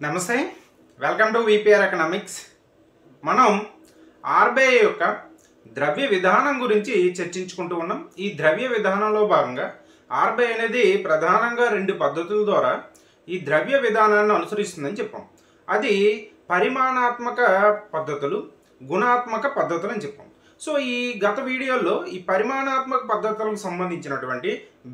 నమస్తే, welcome to VPR economics. మనం RBI యొక్క ద్రవ్య విధానం గురించి చర్చించుకుంటూ ఉన్నాం. ఈ ద్రవ్య విధానంలో భాగంగా ఆర్బీఐ అనేది ప్రధానంగా రెండు పద్ధతుల ద్వారా ఈ ద్రవ్య విధానాన్ని అనుసరిస్తుందని చెప్పాం. అది పరిమాణాత్మక పద్ధతులు, గుణాత్మక పద్ధతులు అని చెప్పాం. సో ఈ గత వీడియోలో ఈ పరిమాణాత్మక పద్ధతులకు సంబంధించినటువంటి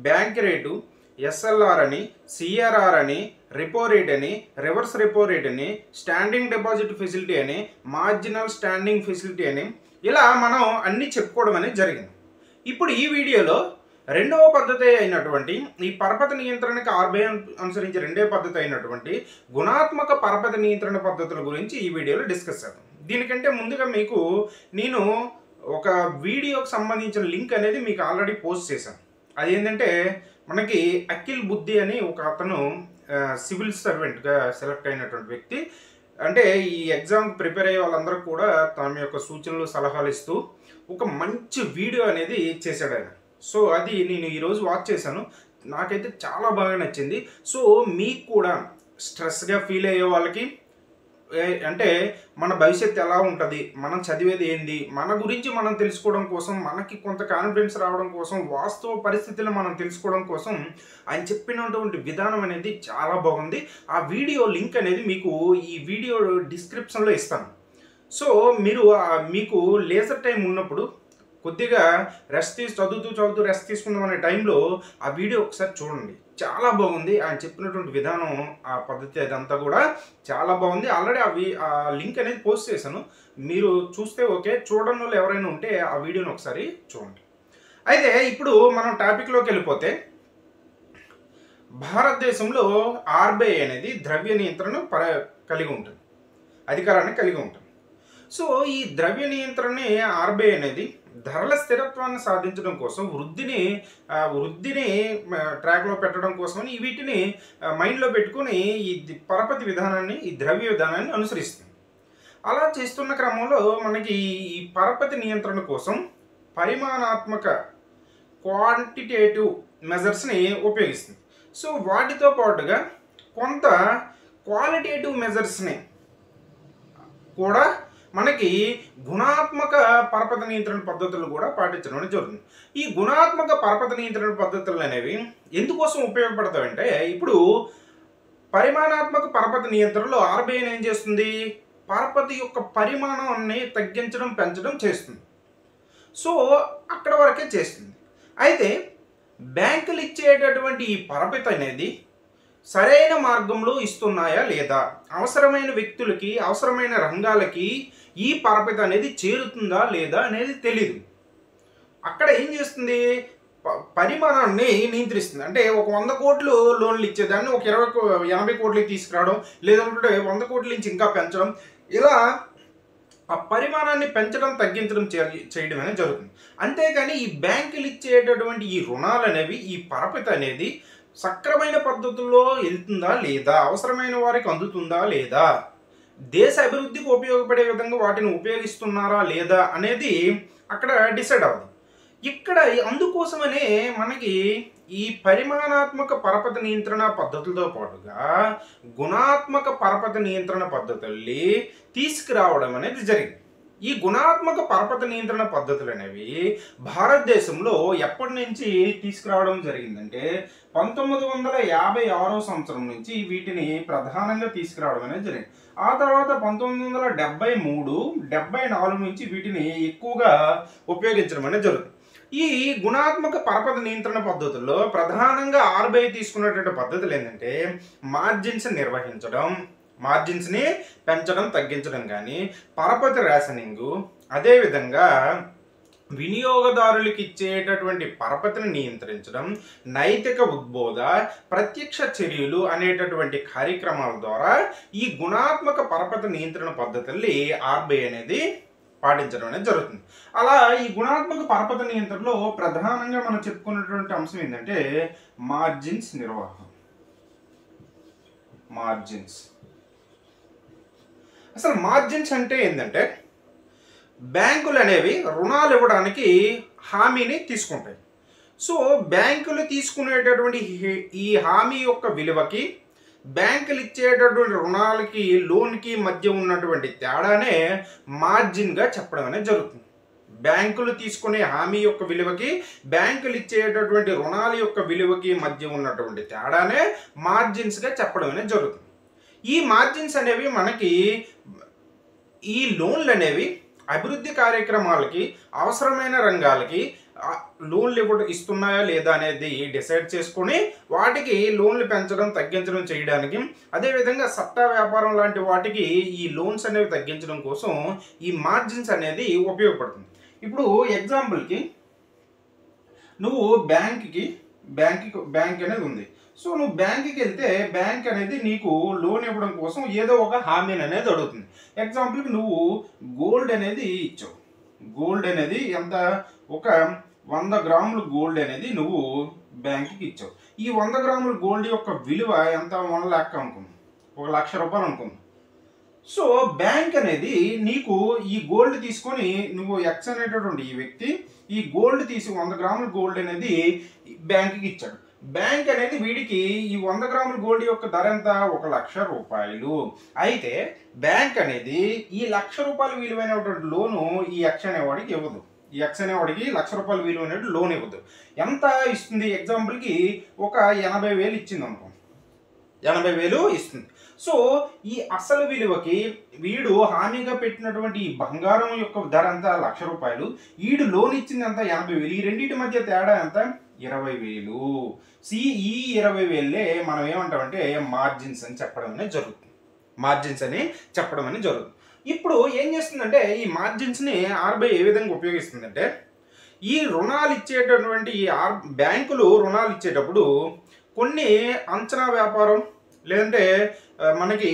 బ్యాంక్ రేటు, ఎస్ఎల్ఆర్ అని, సిఆర్ఆర్ అని, రెపో రేట్ అని, రివర్స్ రెపో రేట్ అని, స్టాండింగ్ డిపాజిట్ ఫెసిలిటీ అని, మార్జినల్ స్టాండింగ్ ఫెసిలిటీ అని, ఇలా మనం అన్నీ చెప్పుకోవడం అనేది జరిగింది. ఇప్పుడు ఈ వీడియోలో రెండవ పద్ధతి అయినటువంటి ఈ పరపతి నియంత్రణకి ఆర్బీఐ అనుసరించే రెండవ పద్ధతి అయినటువంటి గుణాత్మక పరపతి నియంత్రణ పద్ధతుల గురించి ఈ వీడియోలో డిస్కస్ చేద్దాం. దీనికంటే ముందుగా మీకు నేను ఒక వీడియోకి సంబంధించిన లింక్ అనేది మీకు ఆల్రెడీ పోస్ట్ చేశాను. అది ఏంటంటే మనకి అఖిల్ బుద్ధి అని ఒక అతను సివిల్ సర్వెంట్గా సెలెక్ట్ అయినటువంటి వ్యక్తి. అంటే ఈ ఎగ్జామ్ ప్రిపేర్ అయ్యే వాళ్ళందరూ కూడా తమ యొక్క సూచనలు సలహాలు ఇస్తూ ఒక మంచి వీడియో అనేది చేశాడు ఆయన. సో అది నేను ఈరోజు వాచ్ చేశాను, నాకైతే చాలా బాగా నచ్చింది. సో మీకు కూడా స్ట్రెస్గా ఫీల్ అయ్యే వాళ్ళకి, అంటే మన భవిష్యత్తు ఎలా ఉంటుంది, మనం చదివేది ఏంది, మన గురించి మనం తెలుసుకోవడం కోసం, మనకి కొంత కాన్ఫిడెన్స్ రావడం కోసం, వాస్తవ పరిస్థితులను మనం తెలుసుకోవడం కోసం ఆయన చెప్పినటువంటి విధానం అనేది చాలా బాగుంది. ఆ వీడియో లింక్ అనేది మీకు ఈ వీడియో డిస్క్రిప్షన్లో ఇస్తాను. సో మీరు మీకు లేజర్ టైం ఉన్నప్పుడు కొద్దిగా రెస్ట్ చదువుతూ రెస్ట్ తీసుకుందాం అనే టైంలో ఆ వీడియో ఒకసారి చూడండి, చాలా బాగుంది. ఆయన చెప్పినటువంటి విధానం, ఆ పద్ధతి అదంతా కూడా చాలా బాగుంది. ఆల్రెడీ ఆ లింక్ అనేది పోస్ట్ చేశాను, మీరు చూస్తే ఓకే, చూడని వాళ్ళు ఎవరైనా ఉంటే ఆ వీడియోని ఒకసారి చూడండి. అయితే ఇప్పుడు మనం టాపిక్లోకి వెళ్ళిపోతే, భారతదేశంలో ఆర్బీఐ అనేది ద్రవ్య నియంత్రణ కలిగి ఉంటుంది, అధికారాన్ని కలిగి ఉంటుంది. సో ఈ ద్రవ్య నియంత్రణ ఆర్బీఐ అనేది ధరల స్థిరత్వాన్ని సాధించడం కోసం, వృద్ధిని ట్రాక్లో పెట్టడం కోసమని వీటిని మైండ్లో పెట్టుకుని ఈ పరపతి విధానాన్ని, ఈ ద్రవ్య విధానాన్ని అనుసరిస్తుంది. అలా చేస్తున్న క్రమంలో మనకి ఈ పరపతి నియంత్రణ కోసం పరిమాణాత్మక క్వాంటిటేటివ్ మెజర్స్ని ఉపయోగిస్తుంది. సో వాటితో పాటుగా కొంత క్వాలిటేటివ్ మెజర్స్ని కూడా మనకి గుణాత్మక పరపతి నియంత్రణ పద్ధతులు కూడా పాటించడం అనేది జరుగుతుంది. ఈ గుణాత్మక పరపతి నియంత్రణ పద్ధతులు అనేవి ఎందుకోసం ఉపయోగపడతాయంటే, ఇప్పుడు పరిమాణాత్మక పరపతి నియంత్రణలో ఆర్బీఐ ఏం చేస్తుంది, పరపతి యొక్క పరిమాణాన్ని తగ్గించడం, పెంచడం చేస్తుంది. సో అక్కడ వరకే చేస్తుంది. అయితే బ్యాంకులు ఇచ్చేటటువంటి ఈ పరపతి అనేది సరైన మార్గంలో ఇస్తున్నాయా లేదా, అవసరమైన వ్యక్తులకి, అవసరమైన రంగాలకి ఈ పరపతి అనేది చేరుతుందా లేదా అనేది తెలీదు. అక్కడ ఏం చేస్తుంది, పరిమాణాన్ని నియంత్రిస్తుంది. అంటే ఒక 100 కోట్లు లోన్లు ఇచ్చేదాన్ని ఒక 80 కోట్లకి తీసుకురావడం, లేదంటే 100 కోట్ల నుంచి ఇంకా పెంచడం, ఇలా ఆ పరిమాణాన్ని పెంచడం, తగ్గించడం చేయడం అనేది జరుగుతుంది. అంతేగాని ఈ బ్యాంకులు ఇచ్చేటటువంటి ఈ రుణాలు అనేవి, ఈ పరపతి అనేది సక్రమైన పద్ధతుల్లో వెళ్తుందా లేదా, అవసరమైన వారికి అందుతుందా లేదా, దేశ అభివృద్ధికి ఉపయోగపడే విధంగా వాటిని ఉపయోగిస్తున్నారా లేదా అనేది అక్కడ డిసైడ్ అవ్వదు. ఇక్కడ అందుకోసమనే మనకి ఈ పరిమాణాత్మక పరపతి నియంత్రణ పద్ధతులతో పాటుగా గుణాత్మక పరపతి నియంత్రణ పద్ధతుల్ని తీసుకురావడం అనేది జరిగింది. ఈ గుణాత్మక పరపతి నియంత్రణ పద్ధతులు అనేవి భారతదేశంలో ఎప్పటి నుంచి తీసుకురావడం జరిగిందంటే 1956 సంవత్సరం నుంచి వీటిని ప్రధానంగా తీసుకురావడం అనేది జరిగింది. ఆ తర్వాత 1973, 74 నుంచి వీటిని ఎక్కువగా ఉపయోగించడం అనేది జరుగుతుంది. ఈ గుణాత్మక పరపతి నియంత్రణ పద్ధతుల్లో ప్రధానంగా ఆర్బీఐ తీసుకున్నటువంటి పద్ధతులు ఏంటంటే, మార్జిన్స్ని పెంచడం, తగ్గించడం కానీ, పరపతి రేషనింగు, అదేవిధంగా వినియోగదారులకు ఇచ్చేటటువంటి పరపతిని నియంత్రించడం, నైతిక ఉద్బోధ, ప్రత్యక్ష చర్యలు అనేటటువంటి కార్యక్రమాల ద్వారా ఈ గుణాత్మక పరపతి నియంత్రణ పద్ధతుల్ని ఆర్బీఐ అనేది పాటించడం అనేది జరుగుతుంది. అలా ఈ గుణాత్మక పరపతి నియంత్రణలో ప్రధానంగా మనం చెప్పుకున్నటువంటి అంశం ఏంటంటే మార్జిన్స్ నిర్వహణ. అసలు మార్జిన్స్ అంటే ఏంటంటే, బ్యాంకులు అనేవి రుణాలు ఇవ్వడానికి హామీని తీసుకుంటాయి. సో బ్యాంకులు తీసుకునేటటువంటి ఈ హామీ యొక్క విలువకి బ్యాంకులు ఇచ్చేటటువంటి రుణాలకి లోన్కి మధ్య ఉన్నటువంటి తేడానే మార్జిన్గా చెప్పడం అనేది జరుగుతుంది. బ్యాంకులు తీసుకునే హామీ యొక్క విలువకి బ్యాంకులు ఇచ్చేటటువంటి రుణాల యొక్క విలువకి మధ్య ఉన్నటువంటి తేడానే మార్జిన్స్గా చెప్పడం అనేది జరుగుతుంది. ఈ మార్జిన్స్ అనేవి మనకి ఈ లోన్లు అనేవి అభివృద్ధి కార్యక్రమాలకి అవసరమైన రంగాలకి లోన్లు ఇస్తున్నాయా లేదా అనేది డిసైడ్ చేసుకొని వాటికి లోన్లు పెంచడం తగ్గించడం చేయడానికి, అదేవిధంగా సట్టా వ్యాపారం లాంటి వాటికి ఈ లోన్స్ అనేవి తగ్గించడం కోసం ఈ మార్జిన్స్ అనేది ఉపయోగపడుతుంది. ఇప్పుడు ఎగ్జాంపుల్కి నువ్వు బ్యాంక్ అనేది ఉంది. సో నువ్వు బ్యాంక్కి వెళ్తే బ్యాంక్ అనేది నీకు లోన్ ఇవ్వడం కోసం ఏదో ఒక హామీని అనేది అడుగుతుంది. ఎగ్జాంపుల్కి నువ్వు గోల్డ్ అనేది ఇచ్చావు. గోల్డ్ అనేది ఎంత, ఒక 100 గ్రాములు గోల్డ్ అనేది నువ్వు బ్యాంక్కి ఇచ్చావు. ఈ 100 గ్రాముల గోల్డ్ యొక్క విలువ ఎంత, 1 లక్ష అనుకుంది, 1 లక్ష రూపాయలు అనుకుంది. సో బ్యాంక్ అనేది నీకు ఈ గోల్డ్ తీసుకొని, నువ్వు ఎక్స్ అనేటటువంటి ఈ వ్యక్తి ఈ గోల్డ్ తీసి 100 గ్రాముల గోల్డ్ అనేది బ్యాంక్కి ఇచ్చాడు. బ్యాంక్ అనేది వీడికి ఈ 100 గ్రాముల గోల్డ్ యొక్క ధర ఎంత, 1 లక్ష రూపాయలు. అయితే బ్యాంక్ అనేది ఈ 1 లక్ష రూపాయలు విలువైనటువంటి లోను ఈ ఎక్స్ అనేవాడికి ఇవ్వదు. ఈ ఎక్స్ అనేవాడికి 1 లక్ష రూపాయలు విలువైనటువంటి లోన్ ఇవ్వదు. ఎంత ఇస్తుంది, ఎగ్జాంపుల్కి ఒక 80,000 ఇచ్చింది అనుకో, 80,000 ఇస్తుంది. సో ఈ అసలు విలువకి వీడు హామీగా పెట్టినటువంటి ఈ బంగారం యొక్క ధర ఎంత, 1 లక్ష రూపాయలు. వీడు లోన్ ఇచ్చింది ఎంత, 80,000. ఈ రెండింటి మధ్య తేడా ఎంత, 20,000. ఈ 20,000 మనం ఏమంటామంటే మార్జిన్స్ అని చెప్పడం అనేది జరుగుతుంది. మార్జిన్స్ అని చెప్పడం అనేది జరుగుతుంది. ఇప్పుడు ఏం చేస్తుందంటే ఈ మార్జిన్స్ని ఆర్బీఐ ఏ విధంగా ఉపయోగిస్తుందంటే, ఈ రుణాలు ఇచ్చేటటువంటి బ్యాంకులు రుణాలు ఇచ్చేటప్పుడు కొన్ని అంచనా వ్యాపారం లేదంటే మనకి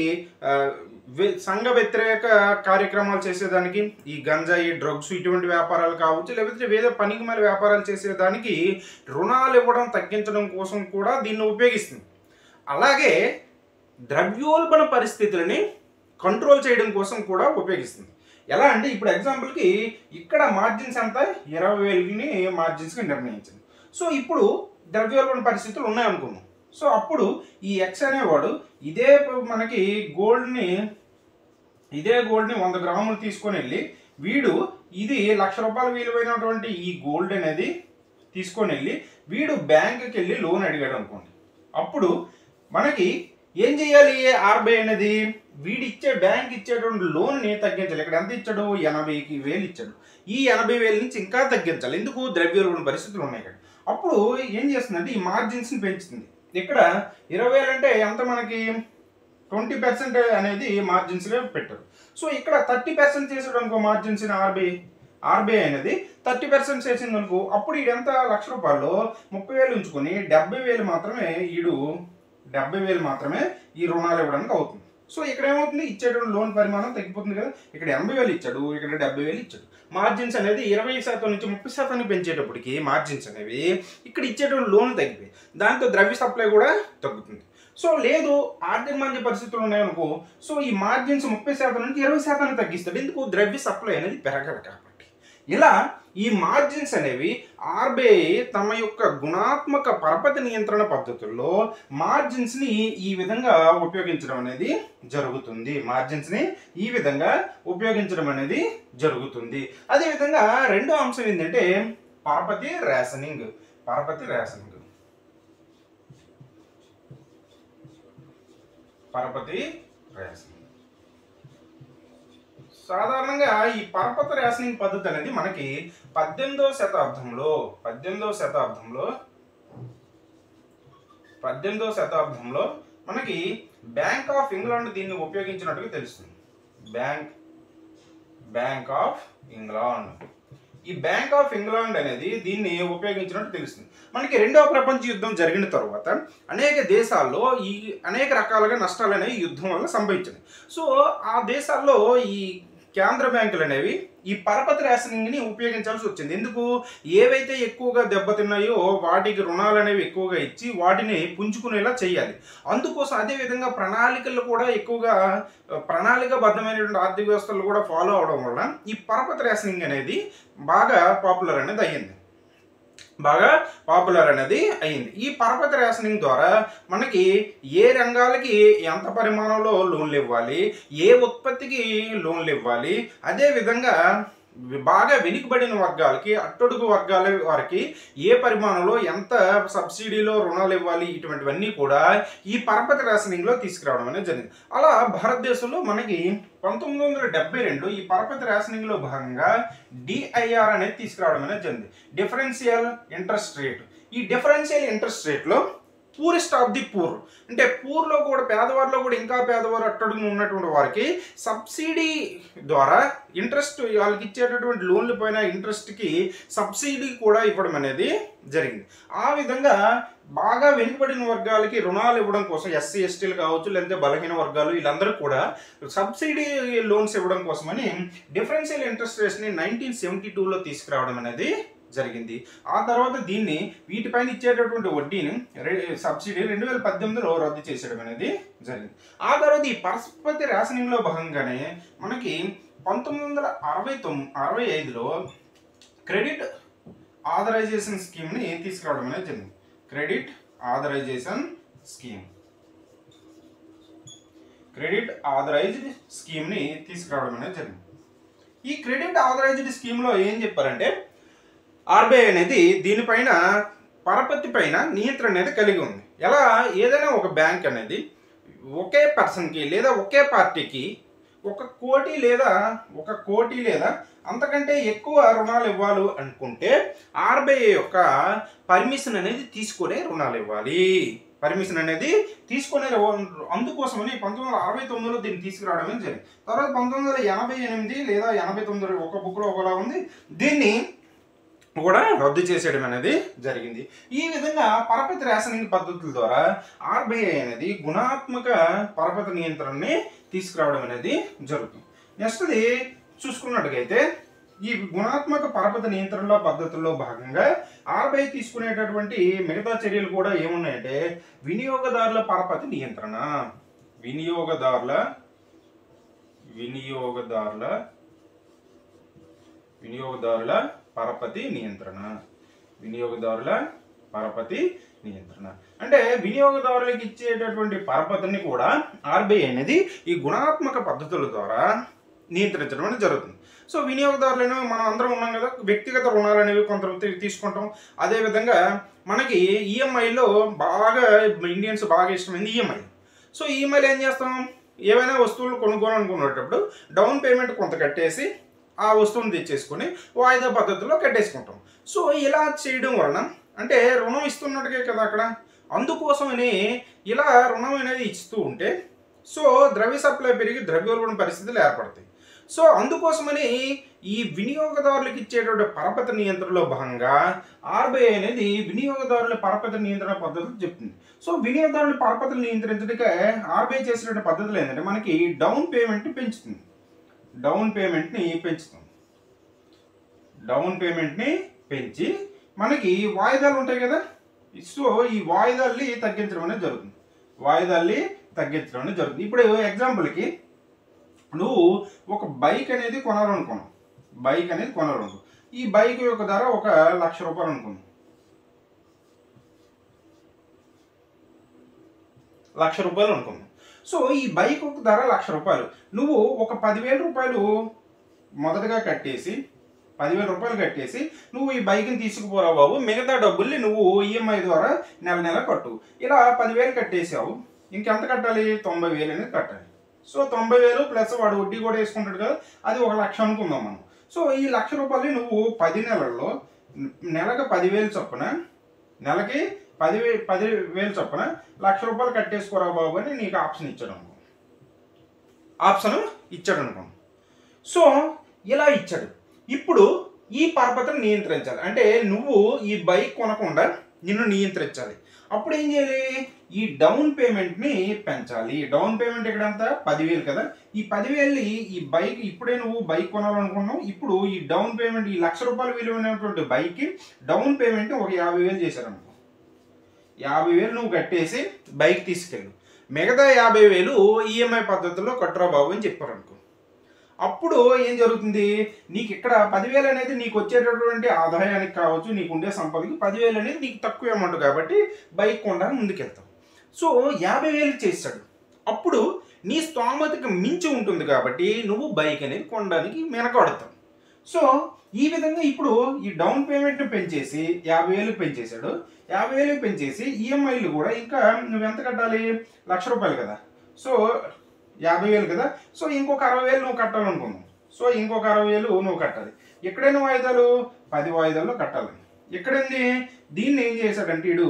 సంఘ వ్యతిరేక కార్యక్రమాలు చేసేదానికి, ఈ గంజాయి డ్రగ్స్ ఇటువంటి వ్యాపారాలు కావచ్చు, లేకపోతే వేరే పనికిమాల వ్యాపారాలు చేసేదానికి రుణాలు ఇవ్వడం తగ్గించడం కోసం కూడా దీన్ని ఉపయోగిస్తుంది. అలాగే ద్రవ్యోల్బణ పరిస్థితులని కంట్రోల్ చేయడం కోసం కూడా ఉపయోగిస్తుంది. ఎలా అంటే ఇప్పుడు ఎగ్జాంపుల్కి ఇక్కడ మార్జిన్స్ అంతా 20,000ని మార్జిన్స్గా నిర్ణయించింది. సో ఇప్పుడు ద్రవ్యోల్బణ పరిస్థితులు ఉన్నాయనుకున్నాం. సో అప్పుడు ఈ ఎక్స్ అనేవాడు ఇదే గోల్డ్ని 100 గ్రాములు తీసుకొని వెళ్ళి వీడు ఇది 1 లక్ష రూపాయల విలువైనటువంటి ఈ గోల్డ్ అనేది తీసుకొని వెళ్ళి వీడు బ్యాంకుకి వెళ్ళి లోన్ అడిగాడు అనుకోండి. అప్పుడు మనకి ఏం చేయాలి, ఆర్బీఐ అనేది బ్యాంక్ ఇచ్చేటువంటి లోన్ని తగ్గించాలి. ఇక్కడ ఎంత ఇచ్చాడు, 80,000 ఇచ్చాడు. ఈ 80,000 నుంచి ఇంకా తగ్గించాలి. ఎందుకు, ద్రవ్యోల్బణ పరిస్థితులు ఉన్నాయి కదా. అప్పుడు ఏం చేస్తుందంటే ఈ మార్జిన్స్ని పెంచుతుంది. ఇక్కడ 20,000 అంటే ఎంత, మనకి 20% అనేది మార్జిన్స్గా పెట్టారు. సో ఇక్కడ 30% చేసాడు అనుకో మార్జిన్స్ ఆర్బీఐ అనేది 30% చేసింది అనుకో, అప్పుడు ఈడు ఎంత, 1 లక్ష రూపాయల్లో 30,000 ఉంచుకొని 70,000 మాత్రమే 70,000 మాత్రమే ఈ రుణాలు ఇవ్వడానికి అవుతుంది. సో ఇక్కడ ఏమవుతుంది, ఇచ్చేటువంటి లోన్ పరిమాణం తగ్గిపోతుంది కదా. ఇక్కడ 80,000 ఇచ్చాడు, ఇక్కడ 70,000 ఇచ్చాడు. మార్జిన్స్ అనేది 20% నుంచి 30% పెంచేటప్పటికి మార్జిన్స్ అనేవి ఇక్కడ ఇచ్చేటువంటి లోన్లు తగ్గిపోయి దాంతో ద్రవ్య సప్లై కూడా తగ్గుతుంది. సో లేదు, ఆర్థిక మంచి పరిస్థితులు ఉన్నాయనుకో, సో ఈ మార్జిన్స్ 30% నుంచి 20% తగ్గిస్తాడు. ఎందుకు, ద్రవ్య సప్లై అనేది పెరగదు కాబట్టి. ఇలా ఈ మార్జిన్స్ అనేవి ఆర్బీఐ తమ యొక్క గుణాత్మక పరపతి నియంత్రణ పద్ధతుల్లో మార్జిన్స్ని ఈ విధంగా ఉపయోగించడం అనేది జరుగుతుంది. అదేవిధంగా రెండో అంశం ఏంటంటే పరపతి రేషనింగ్. సాధారణంగా ఈ పరపతి రేషనింగ్ పద్ధతి అనేది మనకి 18వ శతాబ్దంలో మనకి బ్యాంక్ ఆఫ్ ఇంగ్లాండ్ దీన్ని ఉపయోగించినట్టుగా తెలుస్తుంది. బ్యాంక్ ఆఫ్ ఇంగ్లాండ్ ఈ బ్యాంక్ ఆఫ్ ఇంగ్లాండ్ అనేది దీన్ని ఉపయోగించినట్టు తెలుస్తుంది. మనకి రెండవ ప్రపంచ యుద్ధం జరిగిన తర్వాత అనేక దేశాల్లో ఈ అనేక రకాలుగా నష్టాలు అనేవి యుద్ధం వల్ల సంభవించాయి. సో ఆ దేశాల్లో ఈ కేంద్ర బ్యాంకులు అనేవి ఈ పరపతి రేషనింగ్ని ఉపయోగించాల్సి వచ్చింది. ఎందుకు, ఏవైతే ఎక్కువగా దెబ్బతిన్నాయో వాటికి రుణాలు అనేవి ఎక్కువగా ఇచ్చి వాటిని పుంజుకునేలా చేయాలి. అందుకోసం అదేవిధంగా ప్రణాళికలు కూడా ఎక్కువగా ప్రణాళికాబద్ధమైనటువంటి ఆర్థిక వ్యవస్థలు కూడా ఫాలో అవడం వల్ల ఈ పరపతి రేషనింగ్ అనేది బాగా పాపులర్ అనేది అయ్యింది. బాగా పాపులర్ అనేది అయింది. ఈ పరపతి రేషనింగ్ ద్వారా మనకి ఏ రంగాలకి ఎంత పరిమాణంలో లోన్లు ఇవ్వాలి, ఏ ఉత్పత్తికి లోన్లు ఇవ్వాలి, అదేవిధంగా బాగా వెనుకబడిన వర్గాలకి, అట్టడుగు వర్గాల వారికి ఏ పరిమాణంలో ఎంత సబ్సిడీలో రుణాలు ఇవ్వాలి, ఇటువంటివన్నీ కూడా ఈ పరపతి రేషనింగ్లో తీసుకురావడం అనేది జరిగింది. అలా భారతదేశంలో మనకి 1972 ఈ పరపతి రేషనింగ్లో భాగంగా డిఐఆర్ అనేది తీసుకురావడం అనేది జరిగింది, డిఫరెన్షియల్ ఇంట్రెస్ట్ రేట్. ఈ డిఫరెన్షియల్ ఇంట్రెస్ట్ రేట్లో పూరెస్ట్ ఆఫ్ ది పూర్, అంటే పూర్లో కూడా, పేదవారిలో కూడా ఇంకా పేదవారు అట్టడుగున ఉన్నటువంటి వారికి సబ్సిడీ ద్వారా ఇంట్రెస్ట్, వాళ్ళకి ఇచ్చేటటువంటి లోన్లు పైన ఇంట్రెస్ట్కి సబ్సిడీ కూడా ఇవ్వడం అనేది జరిగింది. ఆ విధంగా బాగా వెనుకబడిన వర్గాలకి రుణాలు ఇవ్వడం కోసం, ఎస్సీ ఎస్టీలు కావచ్చు, లేదంటే బలహీన వర్గాలు, వీళ్ళందరూ కూడా సబ్సిడీ లోన్స్ ఇవ్వడం కోసమని డిఫరెన్షియల్ ఇంట్రెస్ట్ రేట్ని 1972లో తీసుకురావడం అనేది జరిగింది. ఆ తర్వాత దీన్ని, వీటిపైన ఇచ్చేటటువంటి వడ్డీని, సబ్సిడీ 2018లో రద్దు చేసేయడం అనేది జరిగింది. ఆ తర్వాత ఈ పరపతి రేషనింగ్లో భాగంగానే మనకి 1965లో క్రెడిట్ ఆథరైజేషన్ స్కీమ్ని తీసుకురావడం అనేది జరిగింది. Credit authorization scheme, credit authorized స్కీమ్ని తీసుకురావడం అనేది జరిగింది. ఈ క్రెడిట్ ఆథరైజ్డ్ స్కీమ్లో ఏం చెప్పారంటే, ఆర్బీఐ అనేది దీనిపైన, పరపతి పైన నియంత్రణ అనేది కలిగి ఉంది. ఎలా, ఏదైనా ఒక బ్యాంక్ అనేది ఒకే పర్సన్కి లేదా ఒకే పార్టీకి 1 కోటి లేదా అంతకంటే ఎక్కువ రుణాలు ఇవ్వాలి అనుకుంటే ఆర్బీఐ యొక్క పర్మిషన్ అనేది తీసుకునే రుణాలు ఇవ్వాలి. పర్మిషన్ అనేది తీసుకునే, అందుకోసమని 1969లో దీన్ని తీసుకురావడం జరిగింది. తర్వాత 1988 లేదా 89 ఒక బుక్లో ఒకలా ఉంది, దీన్ని కూడా రద్దు చేసేయడం అనేది జరిగింది. ఈ విధంగా పరపతి రేషనింగ్ పద్ధతుల ద్వారా ఆర్బీఐ అనేది గుణాత్మక పరపతి నియంత్రణని తీసుకురావడం అనేది జరుగుతుంది. నెక్స్ట్ది చూసుకున్నట్టుగైతే, ఈ గుణాత్మక పరపతి నియంత్రణలో పద్ధతుల్లో భాగంగా ఆర్బీఐ తీసుకునేటటువంటి మిగతా చర్యలు కూడా ఏమున్నాయంటే, వినియోగదారుల పరపతి నియంత్రణ, వినియోగదారుల పరపతి నియంత్రణ, వినియోగదారుల పరపతి నియంత్రణ. అంటే వినియోగదారులకు ఇచ్చేటటువంటి పరపతిని కూడా ఆర్బీఐ అనేది ఈ గుణాత్మక పద్ధతుల ద్వారా నియంత్రించడం అనేది జరుగుతుంది. సో వినియోగదారులను మనం అందరం ఉన్నాం కదా, వ్యక్తిగత రుణాలు అనేవి కొంత తీసుకుంటాం. అదేవిధంగా మనకి ఈఎంఐలో బాగా, ఇండియన్స్ బాగా ఇష్టమైంది ఈఎంఐ. సో ఈఎంఐలో ఏం చేస్తాం, ఏవైనా వస్తువులు కొనుక్కోవాలనుకునేటప్పుడు డౌన్ పేమెంట్ కొంత కట్టేసి ఆ వస్తువుని తెచ్చేసుకొని వాయిదా పద్ధతిలో కట్టేసుకుంటాం. సో ఇలా చేయడం వలన, అంటే రుణం ఇస్తున్నట్టుగా కదా అక్కడ, అందుకోసమని ఇలా రుణం అనేది ఇస్తూ ఉంటే సో ద్రవ్య సప్లై పెరిగి ద్రవ్యోల్బణ పరిస్థితులు ఏర్పడతాయి. సో అందుకోసమని ఈ వినియోగదారులకు ఇచ్చేటువంటి పరపతి నియంత్రణలో భాగంగా ఆర్బీఐ అనేది వినియోగదారుల పరపతి నియంత్రణ పద్ధతులు చెప్తుంది. సో వినియోగదారుల పరపతిని నియంత్రించడానికి ఆర్బీఐ చేసినటువంటి పద్ధతులు ఏంటంటే, మనకి డౌన్ పేమెంట్ని పెంచుతుంది, డౌన్ పేమెంట్ని పెంచి మనకి వాయిదాలు ఉంటాయి కదా, సో ఈ వాయిదాల్ని తగ్గించడం అనేది జరుగుతుంది, ఇప్పుడు ఎగ్జాంపుల్కి నువ్వు ఒక బైక్ అనేది కొనాలనుకున్నావు, ఈ బైక్ యొక్క ధర 1,00,000 రూపాయలు అనుకున్నావు, 1,00,000 రూపాయలు అనుకున్నావు. సో ఈ బైక్ ఒక ధర 1,00,000 రూపాయలు, నువ్వు ఒక 10,000 రూపాయలు మొదటగా కట్టేసి, 10,000 రూపాయలు కట్టేసి నువ్వు ఈ బైక్ని తీసుకుపోరా బాబు, మిగతా డబ్బుల్ని నువ్వు ఈఎంఐ ద్వారా నెల కట్టు. ఇలా 10,000 కట్టేసావు, ఇంకెంత కట్టాలి, 90,000 అనేది కట్టాలి. సో 90,000 ప్లస్ వాడు వడ్డీ కూడా వేసుకుంటాడు కదా, అది 1,00,000 అనుకుందాం మనం. సో ఈ 1,00,000 రూపాయలు నువ్వు 10 నెలల్లో నెలకు 10,000 చొప్పున, నెలకి 10,000 చొప్పున 1,00,000 రూపాయలు కట్టేసుకోరా బాబు అని నీకు ఆప్షన్ ఇచ్చాడు అనుకో. సో ఇలా ఇచ్చాడు. ఇప్పుడు ఈ పరపతిని నియంత్రించాలి అంటే, నువ్వు ఈ బైక్ కొనకుండా నిన్ను నియంత్రించాలి. అప్పుడు ఏం చేయాలి, ఈ డౌన్ పేమెంట్ని పెంచాలి. డౌన్ పేమెంట్ ఇక్కడంతా 10,000 కదా, ఈ 10,000ని ఈ బైక్, ఇప్పుడే నువ్వు బైక్ కొనాలనుకున్నావు, ఇప్పుడు ఈ డౌన్ పేమెంట్, ఈ 1,00,000 రూపాయలు విలువైనటువంటి బైక్కి డౌన్ పేమెంట్ని ఒక 50,000 చేశారనుకో. 50,000 నువ్వు కట్టేసి బైక్ తీసుకెళ్ళు, మిగతా 50,000 ఈఎంఐ పద్ధతిలో కట్టురా బాబు అని చెప్పారు అనుకో. అప్పుడు ఏం జరుగుతుంది, నీకు ఇక్కడ 10,000 అనేది నీకు వచ్చేటటువంటి ఆదాయానికి కావచ్చు, నీకు ఉండే సంపదకి 10,000 అనేది నీకు తక్కువ అమౌంట్ కాబట్టి బైక్ కొనడానికి ముందుకెళ్తావు. సో 50,000 చేశాడు, అప్పుడు నీ స్తోమతకి మించి ఉంటుంది కాబట్టి నువ్వు బైక్ అనేది కొనడానికి వెనకాడుతావు. సో ఈ విధంగా ఇప్పుడు ఈ డౌన్ పేమెంట్ని పెంచేసి 50,000 పెంచేశాడు. 50,000 పెంచేసి ఈఎంఐలు కూడా ఇంకా నువ్వు ఎంత కట్టాలి, ₹1,00,000 కదా. సో 50,000 కదా. సో ఇంకొక 60,000 నువ్వు కట్టాలనుకున్నావు. సో ఇంకొక 60,000 నువ్వు కట్టాలి. ఎక్కడైనా వాయిదాలు 10 వాయిదాల్లో కట్టాలి. ఎక్కడైంది, దీన్ని ఏం చేశాడంటే వీడు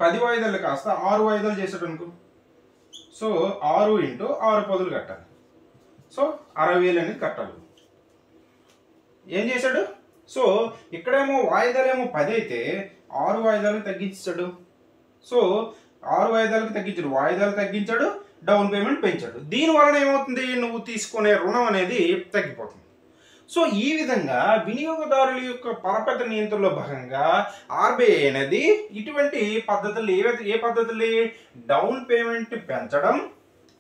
10 వాయిదాలు కాస్త 6 వాయిదాలు చేశాడు అనుకో. సో 6 × 6 పదులు కట్టాలి. సో 60,000 అనేది కట్టాలి. ఏం చేశాడు, సో ఇక్కడేమో వాయిదాలేమో 10 అయితే 6 వాయిదాలకు తగ్గించాడు. సో 6 వాయిదాలకు తగ్గించాడు, వాయిదాలు తగ్గించాడు, డౌన్ పేమెంట్ పెంచాడు. దీనివలన ఏమవుతుంది, నువ్వు తీసుకునే రుణం అనేది తగ్గిపోతుంది. సో ఈ విధంగా వినియోగదారుల యొక్క పరపతి నియంత్రణలో భాగంగా ఆర్బీఐ అనేది ఇటువంటి పద్ధతులు ఏ పద్ధతులు, డౌన్ పేమెంట్ పెంచడం,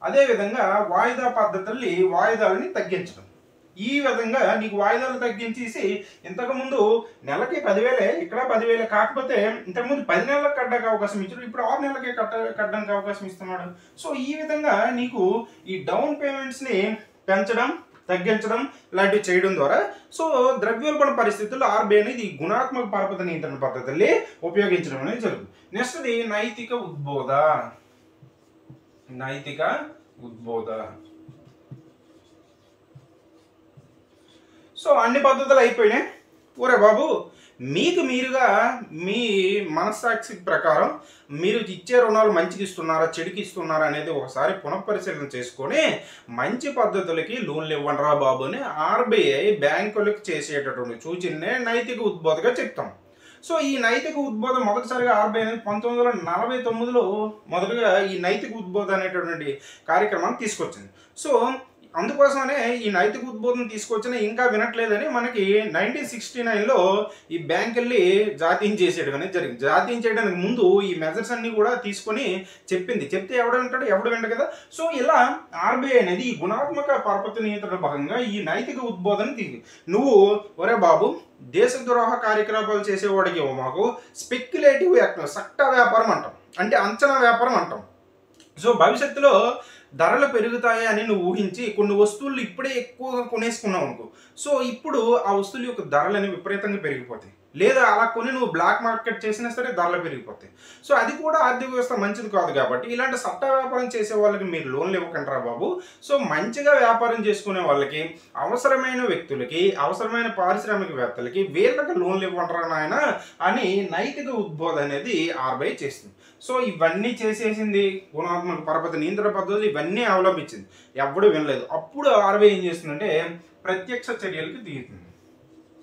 అదేవిధంగా వాయిదా పద్ధతుల్ని వాయిదాలని తగ్గించడం. ఈ విధంగా నీకు వాయిదాలు తగ్గించేసి ఇంతకుముందు నెలకి 10,000, ఇక్కడ 10,000 కాకపోతే ఇంతకుముందు 10 నెలలకు కట్టడానికి అవకాశం ఇచ్చాడు, ఇప్పుడు 6 నెలలకే కట్టడానికి అవకాశం ఇస్తున్నాడు. సో ఈ విధంగా నీకు ఈ డౌన్ పేమెంట్స్ని పెంచడం, తగ్గించడం లాంటివి చేయడం ద్వారా సో ద్రవ్యోల్బణ పరిస్థితుల్లో ఆర్బీఐ అనేది ఈ గుణాత్మక పరపతి నియంత్రణ పద్ధతుల్ని ఉపయోగించడం అనేది జరుగుతుంది. నెక్స్ట్ది నైతిక ఉద్బోధ. నైతిక ఉద్బోధ. సో అన్ని పద్ధతులు అయిపోయినాయి. ఊరే బాబు, మీకు మీరుగా మీ మనస్సాక్షి ప్రకారం మీరు ఇచ్చే రుణాలు మంచికి ఇస్తున్నారా, చెడుకి ఇస్తున్నారా అనేది ఒకసారి పునఃపరిశీలన చేసుకొని మంచి పద్ధతులకి లోన్లు ఇవ్వండి రా బాబు అని ఆర్బీఐ బ్యాంకులకు చేసేటటువంటి సూచననే నైతిక ఉద్బోధగా చెప్తాం. సో ఈ నైతిక ఉద్బోధ మొదటిసారిగా ఆర్బీఐ అనేది 1949లో మొదటగా ఈ నైతిక ఉద్బోధ అనేటటువంటి కార్యక్రమాన్ని తీసుకొచ్చింది. సో అందుకోసమనే ఈ నైతిక ఉద్బోధన తీసుకొచ్చిన ఇంకా వినట్లేదని మనకి 1969లో ఈ బ్యాంకుల్ని జాతీయం చేసేయడం అనేది జరిగింది. జాతీయం చేయడానికి ముందు ఈ మెజర్స్ అన్ని కూడా తీసుకొని చెప్తే ఎవడు వింటాడు, ఎవడు వింట కదా. సో ఇలా ఆర్బీఐ అనేది ఈ గుణాత్మక పరపతి నియంత్రణ భాగంగా ఈ నైతిక ఉద్బోధన నువ్వు ఒరే బాబు దేశద్రోహ కార్యకలాపాలు చేసేవాడికి మాకు స్పెక్యులేటివ్ సట్టా వ్యాపారం అంటాం, అంటే అంచనా వ్యాపారం అంటాం. సో భవిష్యత్తులో ధరలు పెరుగుతాయి అని నువ్వు ఊహించి కొన్ని వస్తువులు ఇప్పుడే ఎక్కువగా కొనేసుకున్నావు అనుకో. సో ఇప్పుడు ఆ వస్తువుల యొక్క ధరలు అనేవి విపరీతంగా పెరిగిపోతాయి, లేదా అలా కొని నువ్వు బ్లాక్ మార్కెట్ చేసినా సరే ధరలు పెరిగిపోతాయి. సో అది కూడా ఆర్థిక వ్యవస్థ మంచిది కాదు కాబట్టి ఇలాంటి సట్టా వ్యాపారం చేసే వాళ్ళకి మీరు లోన్లు ఇవ్వకండి రా బాబు. సో మంచిగా వ్యాపారం చేసుకునే వాళ్ళకి, అవసరమైన వ్యక్తులకి, అవసరమైన పారిశ్రామికవేత్తలకి వీళ్ళకి లోన్లు ఇవ్వండి రా నాయన అని నైతిక ఉద్బోధ అనేది ఆర్బీఐ చేస్తుంది. సో ఇవన్నీ చేసేసింది, గుణాత్మక పరపతి నియంత్రణ పద్ధతులు ఇవన్నీ అవలంబించింది, ఎవ్వడూ వినలేదు. అప్పుడు ఆర్బీఐ ఏం చేస్తుందంటే ప్రత్యక్ష చర్యలకు దిగుతుంది.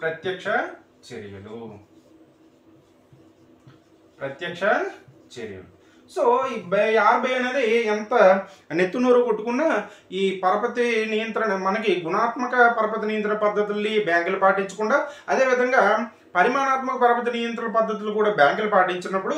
ప్రత్యక్ష చర్యలు. సో ఈ ఆర్బీఐ అనేది ఎంత నెత్తునూరు కొట్టుకున్నా ఈ పరపతి నియంత్రణ మనకి గుణాత్మక పరపతి నియంత్రణ పద్ధతుల్ని బ్యాంకులు పాటించకుండా, అదేవిధంగా పరిమాణాత్మక పరపతి నియంత్రణ పద్ధతులు కూడా బ్యాంకులు పాటించినప్పుడు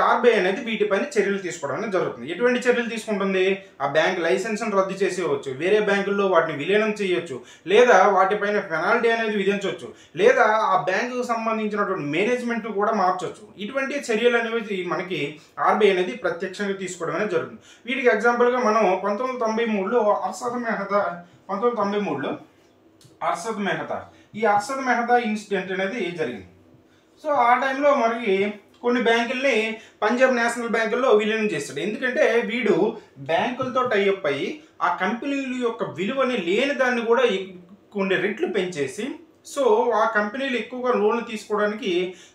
ఆర్బీఐ అనేది వీటిపైన చర్యలు తీసుకోవడం అనేది జరుగుతుంది. ఎటువంటి చర్యలు తీసుకుంటుంది, ఆ బ్యాంక్ లైసెన్స్ను రద్దు చేసేయవచ్చు, వేరే బ్యాంకుల్లో వాటిని విలీనం చేయొచ్చు, లేదా వాటిపైన పెనాల్టీ అనేది విధించవచ్చు, లేదా ఆ బ్యాంకుకు సంబంధించినటువంటి మేనేజ్మెంట్ కూడా మార్చవచ్చు. ఇటువంటి చర్యలు అనేవి మనకి ఆర్బీఐ అనేది ప్రత్యక్షంగా తీసుకోవడం అనేది జరుగుతుంది. వీటికి ఎగ్జాంపుల్గా మనం 1993లో అర్షద్ మెహతా ఈ అర్షద్ మెహతా ఇన్సిడెంట్ అనేది జరిగింది. సో ఆ టైంలో మనకి కొన్ని బ్యాంకుల్ని పంజాబ్ నేషనల్ బ్యాంకుల్లో విలీనం చేస్తాడు. ఎందుకంటే వీడు బ్యాంకులతో టైఅప్ అయ్యి ఆ కంపెనీల యొక్క విలువని లేని దాన్ని కూడా కొన్ని రెట్లు పెంచేసి సో ఆ కంపెనీలు ఎక్కువగా లోన్లు తీసుకోవడానికి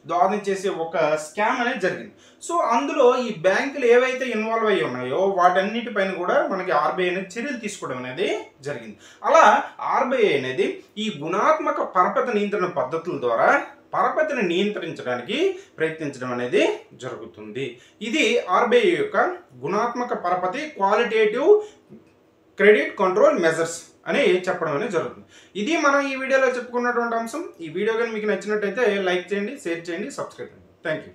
దోహదం చేసే ఒక స్కామ్ అనేది జరిగింది. సో అందులో ఈ బ్యాంకులు ఏవైతే ఇన్వాల్వ్ అయ్యి ఉన్నాయో వాటన్నిటిపైన కూడా మనకి ఆర్బీఐ అనేది చర్యలు తీసుకోవడం అనేది జరిగింది. అలా ఆర్బీఐ అనేది ఈ గుణాత్మక పరపతి నియంత్రణ పద్ధతుల ద్వారా పరపతిని నియంత్రించడానికి ప్రయత్నించడం అనేది జరుగుతుంది. ఇది ఆర్బీఐ యొక్క గుణాత్మక పరపతి క్వాలిటేటివ్ క్రెడిట్ కంట్రోల్ మెజర్స్ అని చెప్పడం అనేది జరుగుతుంది. ఇది మనం ఈ వీడియోలో చెప్పుకున్నటువంటి అంశం. ఈ వీడియో కానీ మీకు నచ్చినట్టయితే లైక్ చేయండి, షేర్ చేయండి, సబ్స్క్రైబ్ చేయండి. Thank you.